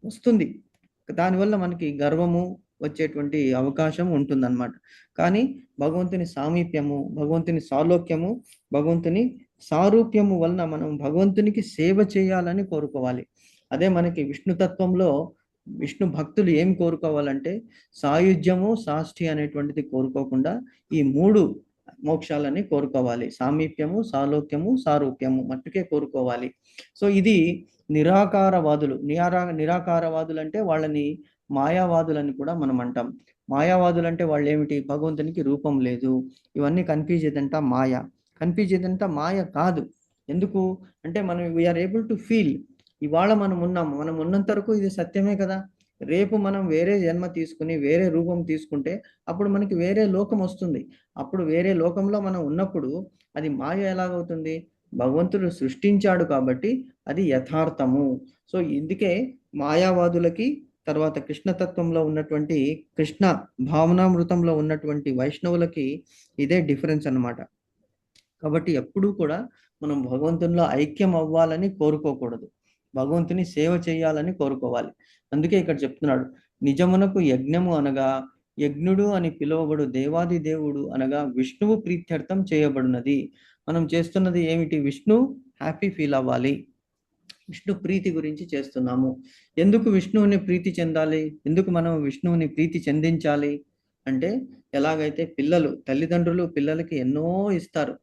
వస్తుంది. దానివల్ల మనకి గర్వము వచ్చేటువంటి అవకాశం ఉంటుందన్నమాట. కానీ భగవంతుని సామీప్యము, భగవంతుని సాలోక్యము, భగవంతుని సారూప్యము వలన మనం భగవంతునికి సేవ చేయాలని కోరుకోవాలి. అదే మనకి విష్ణుతత్వంలో విష్ణు భక్తులు ఏం కోరుకోవాలంటే సాయుధ్యము, సాష్ఠి అనేటువంటిది కోరుకోకుండా ఈ 3 మోక్షాలని కోరుకోవాలి. సామీప్యము, సాలోక్యము, సారూప్యము మట్టుకే కోరుకోవాలి. సో ఇది నిరాకారవాదులు. నిరాకారవాదులు అంటే వాళ్ళని మాయావాదులని కూడా మనం అంటాం. మాయావాదులు అంటే వాళ్ళు ఏమిటి? భగవంతునికి రూపం లేదు, ఇవన్నీ కనిపించేదంతా మాయ. కనిపించేదంతా మాయ కాదు. ఎందుకు అంటే మనం వీఆర్ ఏబుల్ టు ఫీల్. ఇవాళ మనం ఉన్నాము, మనం ఉన్నంత వరకు ఇది సత్యమే కదా. రేపు మనం వేరే జన్మ తీసుకుని వేరే రూపం తీసుకుంటే అప్పుడు మనకి వేరే లోకం వస్తుంది. అప్పుడు వేరే లోకంలో మనం ఉన్నప్పుడు అది మాయ ఎలాగవుతుంది? భగవంతుడు సృష్టించాడు కాబట్టి అది యథార్థము. సో ఇందుకే మాయావాదులకి, తర్వాత కృష్ణతత్వంలో ఉన్నటువంటి కృష్ణ భావనామృతంలో ఉన్నటువంటి వైష్ణవులకి ఇదే డిఫరెన్స్ అన్నమాట. కాబట్టి ఎప్పుడూ కూడా మనం భగవంతునిలో ఐక్యం అవ్వాలని కోరుకోకూడదు, భగవంతుని సేవ చేయాలని కోరుకోవాలి. అందుకే ఇక్కడ చెప్తున్నాడు, నిజమునకు యజ్ఞము అనగా యజ్ఞుడు అని పిలువబడు దేవాది దేవుడు అనగా విష్ణువు ప్రీత్యర్థం చేయబడినది. మనం చేస్తున్నది ఏమిటి? విష్ణు హ్యాపీ ఫీల్ అవ్వాలి, విష్ణు ప్రీతి గురించి చేస్తున్నాము. ఎందుకు విష్ణువుని ప్రీతి చెందాలి? ఎందుకు మనం విష్ణువుని ప్రీతి చెందించాలి అంటే, ఎలాగైతే తల్లిదండ్రులు పిల్లలకి ఎన్నో ఇస్తారు,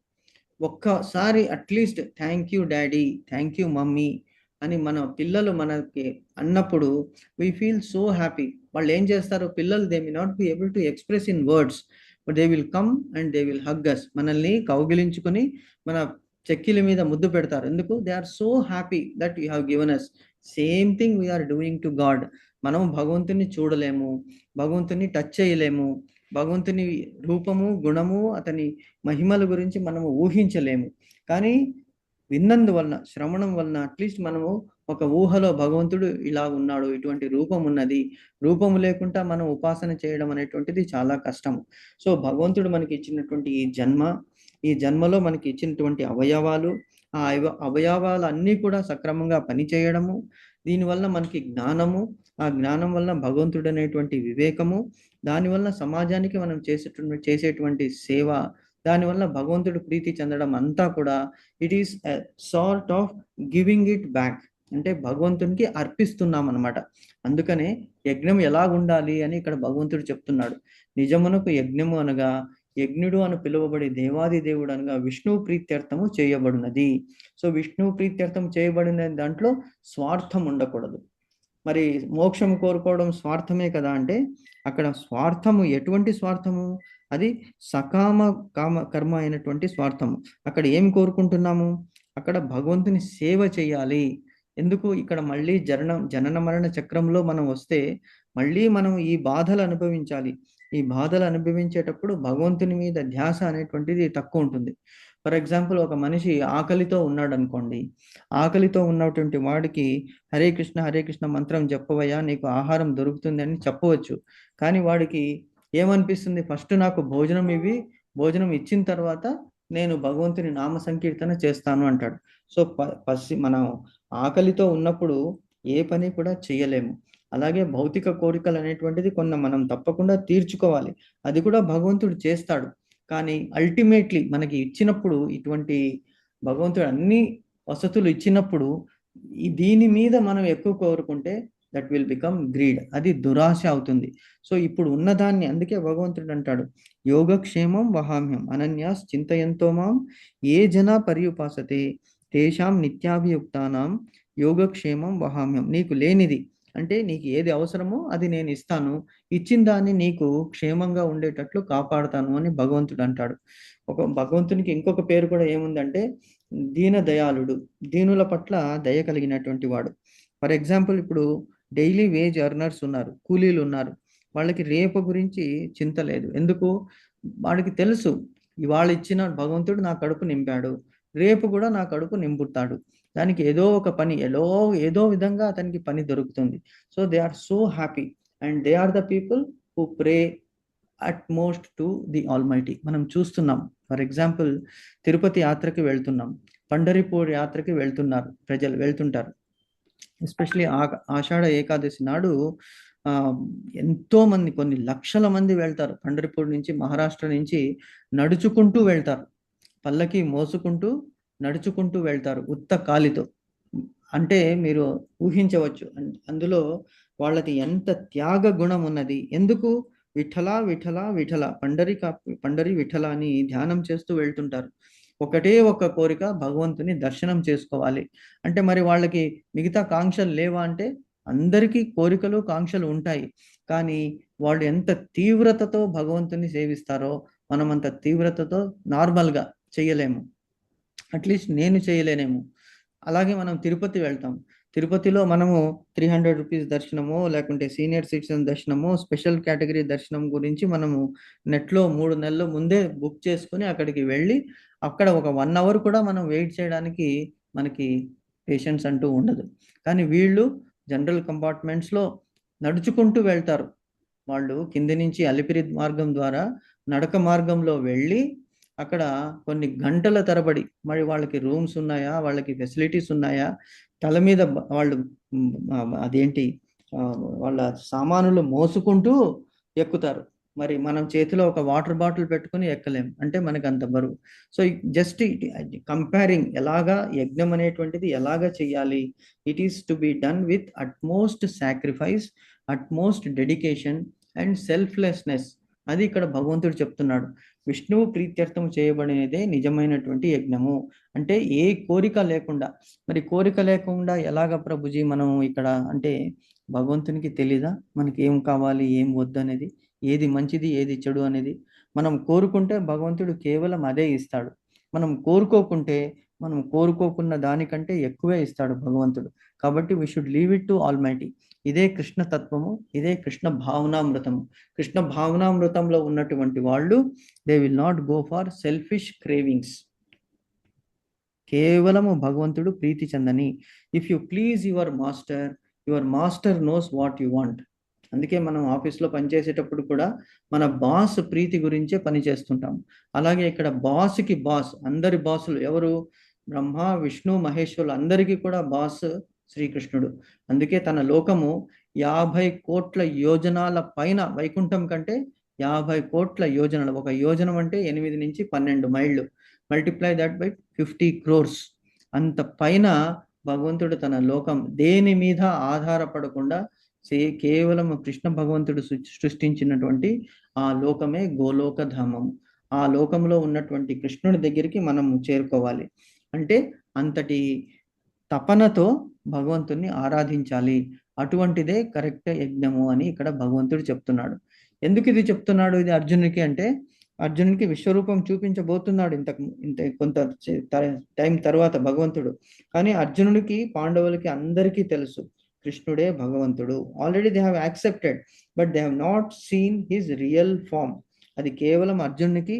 ఒక్కసారి at least thank you daddy, thank you mummy అని మన పిల్లలు మనకి అన్నప్పుడు వీ ఫీల్ సో హ్యాపీ. వాళ్ళు ఏం చేస్తారు? పిల్లలు they may not be able to express in words, but they will come and they will hug us. మనల్ని కౌగిలించుకొని మన చెక్కిల మీద ముద్దు పెడతారు. ఎందుకు? They are so happy that you have given us. Same thing we are doing to God. మనం భగవంతుని చూడలేము, భగవంతుని టచ్ చేయలేము, భగవంతుని రూపము, గుణము, అతని మహిమల గురించి మనము ఊహించలేము. కానీ విన్నందువలన, శ్రవణం వలన అట్లీస్ట్ మనము ఒక ఊహలో భగవంతుడు ఇలా ఉన్నాడు, ఇటువంటి రూపం ఉన్నది, రూపము లేకుండా మనం ఉపాసన చేయడం అనేటువంటిది చాలా కష్టము. సో భగవంతుడు మనకి ఇచ్చినటువంటి ఈ జన్మలో మనకి ఇచ్చినటువంటి అవయవాలు, ఆ అవయవాలన్నీ కూడా సక్రమంగా పనిచేయడము, దీనివల్ల మనకి జ్ఞానము, ఆ జ్ఞానం వల్ల భగవంతుడు అనేటువంటి వివేకము, దానివల్ల సమాజానికి మనం చేసేటువంటి సేవ, దానివల్ల భగవంతుడు ప్రీతి చెందడం అంతా కూడా it is a sort of giving it back, అంటే భగవంతునికి అర్పిస్తున్నాం అనమాట. అందుకనే యజ్ఞం ఎలా ఉండాలి అని ఇక్కడ భగవంతుడు చెప్తున్నాడు. నిజమునకు యజ్ఞము అనగా యజ్ఞుడు అని పిలువబడి దేవాది దేవుడు అనగా విష్ణువు ప్రీత్యర్థము చేయబడినది. సో విష్ణువు ప్రీత్యర్థం చేయబడిన దాంట్లో స్వార్థం ఉండకూడదు. మరి మోక్షం కోరుకోవడం స్వార్థమే కదా అంటే, అక్కడ స్వార్థము ఎటువంటి స్వార్థము? అది సకామ కర్మ అయినటువంటి స్వార్థము. అక్కడ ఏం కోరుకుంటున్నాము? అక్కడ భగవంతుని సేవ చేయాలి. ఎందుకు ఇక్కడ మళ్ళీ జనన మరణ చక్రంలో మనం వస్తే మళ్ళీ మనం ఈ బాధలు అనుభవించాలి. ఈ బాధలు అనుభవించేటప్పుడు భగవంతుని మీద ధ్యాస అనేటువంటిది తక్కువ ఉంటుంది. ఫర్ ఎగ్జాంపుల్, ఒక మనిషి ఆకలితో ఉన్నాడు అనుకోండి. ఆకలితో ఉన్నటువంటి వాడికి హరే కృష్ణ మంత్రం చెప్పవయ్యా, నీకు ఆహారం దొరుకుతుంది అని చెప్పవచ్చు. కానీ వాడికి ఏమనిపిస్తుంది? ఫస్ట్ నాకు భోజనం ఇవి, భోజనం ఇచ్చిన తర్వాత నేను భగవంతుని నామ సంకీర్తన చేస్తాను అంటాడు. సో మనం ఆకలితో ఉన్నప్పుడు ఏ పని కూడా చేయలేము. అలాగే భౌతిక కోరికలు అనేటువంటిది మనం తప్పకుండా తీర్చుకోవాలి. అది కూడా భగవంతుడు చేస్తాడు. కానీ అల్టిమేట్లీ మనకి ఇచ్చినప్పుడు, ఇటువంటి భగవంతుడు అన్ని వసతులు ఇచ్చినప్పుడు దీని మీద మనం ఎక్కువ కోరుకుంటే దట్ విల్ బికమ్ గ్రీడ్, అది దురాశ అవుతుంది. సో ఇప్పుడు ఉన్నదాన్ని, అందుకే భగవంతుడు అంటాడు, యోగక్షేమం వహామ్యం అనన్యాస్ చింతయంతో మాం ఏ జనా పర్యుపాసతే తేషాం నిత్యాభియుక్తానాం యోగక్షేమం వహామ్యం. నీకు లేనిది అంటే నీకు ఏది అవసరమో అది నేను ఇస్తాను, ఇచ్చిన దాన్ని నీకు క్షేమంగా ఉండేటట్లు కాపాడుతాను అని భగవంతుడు అంటాడు. భగవంతునికి ఇంకొక పేరు కూడా ఏముందంటే దీన దయాళుడు, దీనుల పట్ల దయ కలిగినటువంటి వాడు. ఫర్ ఎగ్జాంపుల్, ఇప్పుడు డైలీ వేజ్ ఎర్నర్స్ ఉన్నారు, కూలీలు ఉన్నారు. వాళ్ళకి రేపు గురించి చింత లేదు. ఎందుకు? వాడికి తెలుసు, ఇవాళ ఇచ్చిన భగవంతుడు నా కడుపు నింపాడు, రేపు కూడా నా కడుపు నింపుతాడు. దానికి ఏదో ఒక పని, ఏదో విధంగా అతనికి పని దొరుకుతుంది. So they are so happy and they are the people who pray at most to the almighty. మనం చూస్తున్నాం. ఫర్ ఎగ్జాంపుల్, తిరుపతి యాత్రకి వెళ్తున్నాం, పండరిపూర్ యాత్రకి ప్రజలు వెళ్తుంటారు. ఎస్పెషలీ ఆషాఢ ఏకాదశి నాడు ఎంతో మంది, కొన్ని లక్షల మంది వెళ్తారు. పండరిపూర్ నుంచి, మహారాష్ట్ర నుంచి నడుచుకుంటూ వెళ్తారు, పల్లకి మోసుకుంటూ నడుచుకుంటూ వెళ్తారు ఉత్త కాలితో. అంటే మీరు ఊహించవచ్చు అందులో వాళ్ళది ఎంత త్యాగ గుణం ఉన్నది. ఎందుకు? విఠల విఠల విఠల, పండరి విఠల అని ధ్యానం చేస్తూ వెళ్తుంటారు. ఒకటే ఒక కోరిక, భగవంతుని దర్శనం చేసుకోవాలి. అంటే మరి వాళ్ళకి మిగతా కాంక్షలు లేవా అంటే, అందరికీ కోరికలు కాంక్షలు ఉంటాయి. కానీ వాళ్ళు ఎంత తీవ్రతతో భగవంతుని సేవిస్తారో మనం అంత తీవ్రతతో నార్మల్గా చేయలేము. అట్లీస్ట్ నేను చేయలేనేమో. అలాగే మనం తిరుపతి వెళ్తాం. తిరుపతిలో మనము 300 రూపీస్ దర్శనమో, లేకుంటే సీనియర్ సిటిజన్ దర్శనమో, స్పెషల్ కేటగిరీ దర్శనం గురించి మనము నెట్లో 3 నెలల ముందే బుక్ చేసుకుని అక్కడికి వెళ్ళి అక్కడ ఒక 1 అవర్ కూడా మనం వెయిట్ చేయడానికి మనకి పేషెన్స్ అంటూ ఉండదు. కానీ వీళ్ళు జనరల్ కంపార్ట్మెంట్స్లో నడుచుకుంటూ వెళ్తారు. వాళ్ళు కింది నుంచి అలిపిరి మార్గం ద్వారా నడక మార్గంలో వెళ్ళి అక్కడ కొన్ని గంటల తరబడి, మరి వాళ్ళకి రూమ్స్ ఉన్నాయా, వాళ్ళకి ఫెసిలిటీస్ ఉన్నాయా, తల మీద వాళ్ళు అదేంటి వాళ్ళ సామానులు మోసుకుంటూ ఎక్కుతారు. మరి మనం చేతిలో ఒక వాటర్ బాటిల్ పెట్టుకుని ఎక్కలేం, అంటే మనకు అంత బరువు. సో జస్ట్ కంపేరింగ్, ఎలాగా యజ్ఞం అనేటువంటిది ఎలాగా చేయాలి, it is to be done with utmost sacrifice, utmost dedication and selflessness. అది ఇక్కడ భగవంతుడు చెప్తున్నాడు. విష్ణువు ప్రీత్యర్థం చేయబడినదే నిజమైనటువంటి యజ్ఞము. అంటే ఏ కోరిక లేకుండా. మరి కోరిక లేకుండా ఎలాగ ప్రభుజీ మనం ఇక్కడ అంటే, భగవంతునికి తెలీదా మనకి ఏం కావాలి ఏం వద్దు అనేది, ఏది మంచిది ఏది చెడు అనేది? మనం కోరుకుంటే భగవంతుడు కేవలం అదే ఇస్తాడు. మనం కోరుకోకుంటే, మనం కోరుకోకున్న దానికంటే ఎక్కువే ఇస్తాడు భగవంతుడు. కాబట్టి we should leave it to almighty. ఇదే కృష్ణ తత్వము, ఇదే కృష్ణ భావనామృతము. కృష్ణ భావనామృతంలో ఉన్నటువంటి వాళ్ళు they will not go for selfish cravings. కేవలము భగవంతుడు ప్రీతి చెందని. If you please your master knows what you want. అందుకే మనం ఆఫీస్లో పనిచేసేటప్పుడు కూడా మన బాస్ ప్రీతి గురించే పని చేస్తుంటాం. అలాగే ఇక్కడ బాస్కి బాస్, అందరి బాసులు ఎవరు? బ్రహ్మ, విష్ణు, మహేశ్వరులు అందరికీ కూడా బాస్ శ్రీకృష్ణుడు. అందుకే తన లోకము 50 కోట్ల యోజనాల పైన, వైకుంఠం కంటే 50 కోట్ల యోజనాలు. ఒక యోజనం అంటే 8 నుంచి 12 మైళ్ళు. Multiply that by 50 crores. అంత పైన భగవంతుడు తన లోకం దేని మీద ఆధారపడకుండా కేవలం కృష్ణ భగవంతుడు సృష్టించినటువంటి ఆ లోకమే గోలోక ధామము. ఆ లోకంలో ఉన్నటువంటి కృష్ణుడి దగ్గరికి మనం చేరుకోవాలి అంటే అంతటి తపనతో భగవంతుని ఆరాధించాలి. అటువంటిదే కరెక్ట్ యజ్ఞము అని ఇక్కడ భగవంతుడు చెప్తున్నాడు. ఎందుకు ఇది చెప్తున్నాడు ఇది అర్జునుడికి అంటే, అర్జునుడికి విశ్వరూపం చూపించబోతున్నాడు ఇంత కొంత టైం తర్వాత భగవంతుడు. కానీ అర్జునుడికి, పాండవులకి అందరికీ తెలుసు కృష్ణుడే భగవంతుడు. Already they have accepted, but they have not seen his real form. అది కేవలం అర్జునునికి,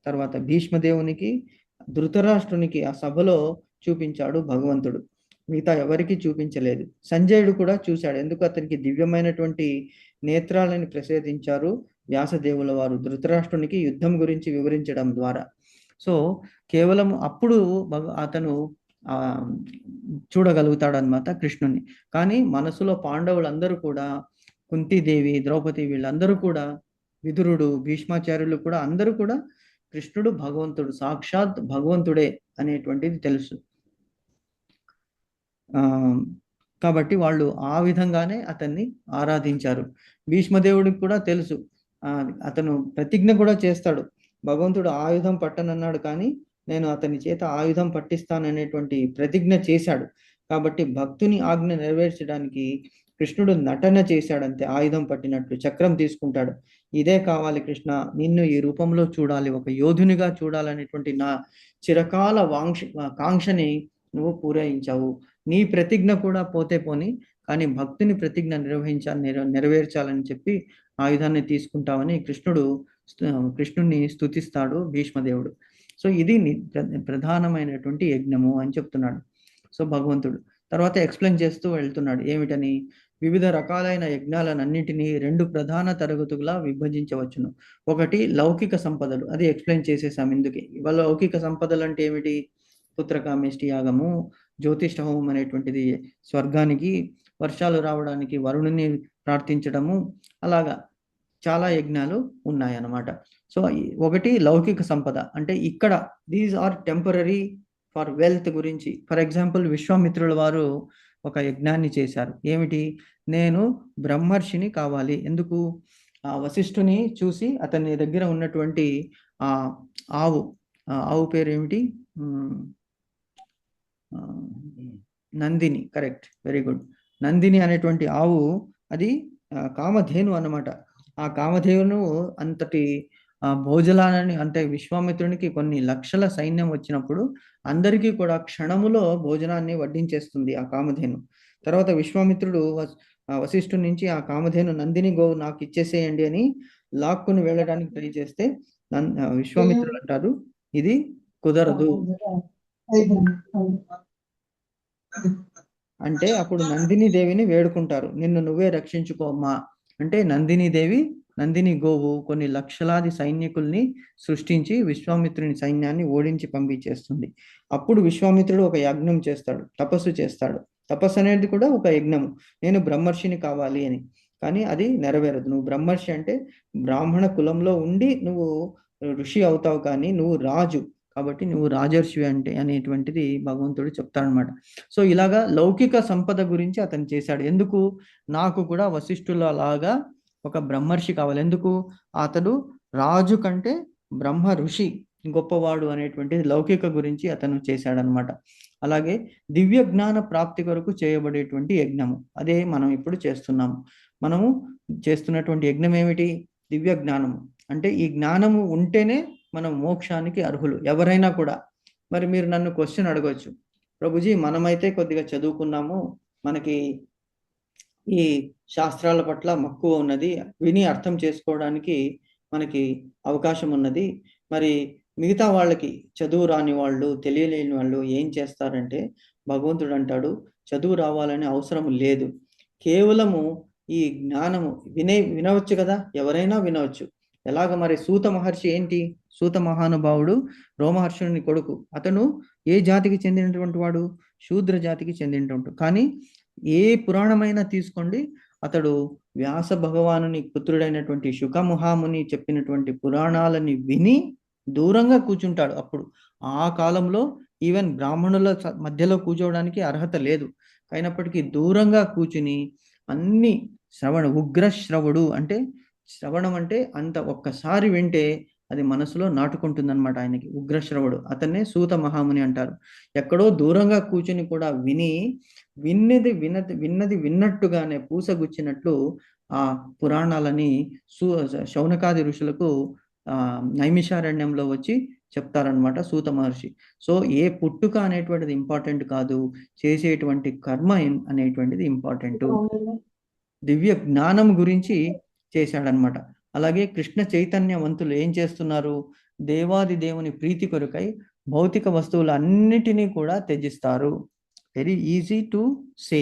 తర్వాత భీష్మదేవునికి, ధృతరాష్ట్రునికి ఆ సభలో చూపించాడు భగవంతుడు. మిగతా ఎవరికి చూపించలేదు. సంజయుడు కూడా చూశాడు. ఎందుకు? అతనికి దివ్యమైనటువంటి నేత్రాలని ప్రసాదించారు వ్యాసదేవుల వారు ధృతరాష్ట్రునికి యుద్ధం గురించి వివరించడం ద్వారా. సో కేవలం అప్పుడు అతను చూడగలుగుతాడనమాట కృష్ణుని. కానీ మనసులో పాండవులందరూ కూడా, కుంతీదేవి, ద్రౌపది, వీళ్ళందరూ కూడా, విదురుడు, భీష్మాచార్యులు కూడా, అందరూ కూడా కృష్ణుడు భగవంతుడు, సాక్షాత్ భగవంతుడే అనేటువంటిది తెలుసు. కాబట్టి వాళ్ళు ఆ విధంగానే అతన్ని ఆరాధించారు. భీష్మదేవుడికి కూడా తెలుసు, అతను ప్రతిజ్ఞ కూడా చేస్తాడు. భగవంతుడు ఆయుధం పట్టనన్నాడు, కానీ నేను అతని చేత ఆయుధం పట్టిస్తాననేటువంటి ప్రతిజ్ఞ చేశాడు. కాబట్టి భక్తుని ఆజ్ఞ నెరవేర్చడానికి కృష్ణుడు నటన చేశాడంతే. ఆయుధం పట్టినట్లు చక్రం తీసుకుంటాడు. ఇదే కావాలి కృష్ణ, నిన్ను ఈ రూపంలో చూడాలి, ఒక యోధునిగా చూడాలనేటువంటి నా చిరకాల కాంక్షని నువ్వు పూరయించావు. నీ ప్రతిజ్ఞ కూడా పోతే పోని, కానీ భక్తుని ప్రతిజ్ఞ నెరవేర్చాలని చెప్పి ఆయుధాన్ని తీసుకుంటావని కృష్ణుడిని స్తుతిస్తాడు భీష్మదేవుడు. సో ఇది ప్రధానమైనటువంటి యజ్ఞము అని చెప్తున్నాడు. సో భగవంతుడు తర్వాత ఎక్స్ప్లెయిన్ చేస్తూ వెళ్తున్నాడు. ఏమిటని? వివిధ రకాలైన యజ్ఞాలన్నింటినీ 2 ప్రధాన తరగతులుగా విభజించవచ్చును. ఒకటి లౌకిక సంపదలు, అది ఎక్స్ప్లెయిన్ చేసేసాం. ఇందుకే ఇవాళ లౌకిక సంపదలు అంటే ఏమిటి? పుత్రకామేష్టి యాగము, జ్యోతిష్ఠ హోమం అనేటువంటిది, స్వర్గానికి వర్షాలు రావడానికి వరుణుని ప్రార్థించడము, అలాగా చాలా యజ్ఞాలు ఉన్నాయన్నమాట. సో ఒకటి లౌకిక సంపద అంటే ఇక్కడ these are temporary for wealth గురించి. ఫర్ ఎగ్జాంపుల్ విశ్వామిత్రుల వారు ఒక యజ్ఞాన్ని చేశారు. ఏమిటి? నేను బ్రహ్మర్షిని కావాలి. ఎందుకు? ఆ వశిష్ఠుని చూసి అతని దగ్గర ఉన్నటువంటి ఆ ఆవు పేరు ఏమిటి? Nandini. Correct, very good. Nandini అనేటువంటి ఆవు అది కామధేను అన్నమాట. ఆ కామధేను అంతటి భోజనాన్ని, అంటే విశ్వామిత్రునికి కొన్ని లక్షల సైన్యం వచ్చినప్పుడు అందరికీ కూడా క్షణములో భోజనాన్ని వడ్డించేస్తుంది ఆ కామధేను. తర్వాత విశ్వామిత్రుడు వశిష్ఠుడి నుంచి ఆ కామధేను నందిని గోవు నాకు ఇచ్చేసేయండి అని లాక్కుని వెళ్ళడానికి ట్రై చేస్తే విశ్వామిత్రుడు అంటారు, ఇది కుదరదు అంటే అప్పుడు నందిని దేవిని వేడుకుంటారు, నిన్ను నువ్వే రక్షించుకోమ్మా అంటే నందిని గోవు కొన్ని లక్షలాది సైనికుల్ని సృష్టించి విశ్వామిత్రుని సైన్యాన్ని ఓడించి పంపించేస్తుంది. అప్పుడు విశ్వామిత్రుడు ఒక యజ్ఞం చేస్తాడు, తపస్సు చేస్తాడు. తపస్సు అనేది కూడా ఒక యజ్ఞము, నేను బ్రహ్మర్షిని కావాలి అని. కానీ అది నెరవేరదు. నువ్వు బ్రహ్మర్షి అంటే బ్రాహ్మణ కులంలో ఉండి నువ్వు ఋషి అవుతావు, కానీ నువ్వు రాజు కాబట్టి నువ్వు రాజర్షి అంటే అనేటువంటిది భగవంతుడు చెప్తాడనమాట. సో ఇలాగా లౌకిక సంపద గురించి అతను చేశాడు. ఎందుకు? నాకు కూడా వశిష్ఠుల లాగా ఒక బ్రహ్మర్షి కావాలి. ఎందుకు? అతడు రాజు కంటే బ్రహ్మ ఋషి గొప్పవాడు అనేటువంటిది లౌకిక గురించి అతను చేశాడనమాట. అలాగే దివ్య జ్ఞాన ప్రాప్తి కొరకు చేయబడేటువంటి యజ్ఞము, అదే మనం ఇప్పుడు చేస్తున్నాము. మనము చేస్తున్నటువంటి యజ్ఞం ఏమిటి? దివ్య జ్ఞానము. అంటే ఈ జ్ఞానము ఉంటేనే మనం మోక్షానికి అర్హులు, ఎవరైనా కూడా. మరి మీరు నన్ను క్వశ్చన్ అడగవచ్చు, ప్రభుజీ మనమైతే కొద్దిగా చదువుకున్నాము, మనకి ఈ శాస్త్రాల పట్ల మక్కువ ఉన్నది, విని అర్థం చేసుకోవడానికి మనకి అవకాశం ఉన్నది, మరి మిగతా వాళ్ళకి చదువు రాని వాళ్ళు, తెలియలేని వాళ్ళు ఏం చేస్తారంటే భగవంతుడు అంటాడు చదువు రావాలనే అవసరం లేదు, కేవలము ఈ జ్ఞానము వినవచ్చు కదా, ఎవరైనా వినవచ్చు. ఎలాగ మరి సూత మహర్షి ఏంటి? సూత మహానుభావుడు రోమహర్షుని కొడుకు. అతను ఏ జాతికి చెందినటువంటి వాడు? శూద్ర జాతికి చెందినటువంటి. కానీ ఏ పురాణమైనా తీసుకోండి, అతడు వ్యాస భగవానుని పుత్రుడైనటువంటి శుకముహాముని చెప్పినటువంటి పురాణాలని విని దూరంగా కూర్చుంటాడు. అప్పుడు ఆ కాలంలో ఈవెన్ బ్రాహ్మణుల మధ్యలో కూర్చోవడానికి అర్హత లేదు, అయినప్పటికీ దూరంగా కూర్చుని అన్ని ఉగ్రశ్రవుడు అంటే శ్రవణం అంటే అంత ఒక్కసారి వింటే అది మనసులో నాటుకుంటుందన్నమాట. ఆయనకి ఉగ్రశ్రవుడు, అతన్నే సూత మహాముని అంటారు. ఎక్కడో దూరంగా కూర్చుని కూడా విన్నది విన్నట్టుగానే పూసగుచ్చినట్లు ఆ పురాణాలని శౌనకాది ఋషులకు నైమిషారణ్యంలో వచ్చి చెప్తారనమాట సూత మహర్షి. సో ఏ పుట్టుక అనేటువంటిది ఇంపార్టెంట్ కాదు, చేసేటువంటి కర్మ అనేటువంటిది ఇంపార్టెంట్. దివ్య జ్ఞానం గురించి చేశాడనమాట. అలాగే కృష్ణ చైతన్యవంతులు ఏం చేస్తున్నారు? దేవాది దేవుని ప్రీతి కొరకై భౌతిక వస్తువులు అన్నిటినీ కూడా త్యజిస్తారు. Very easy to say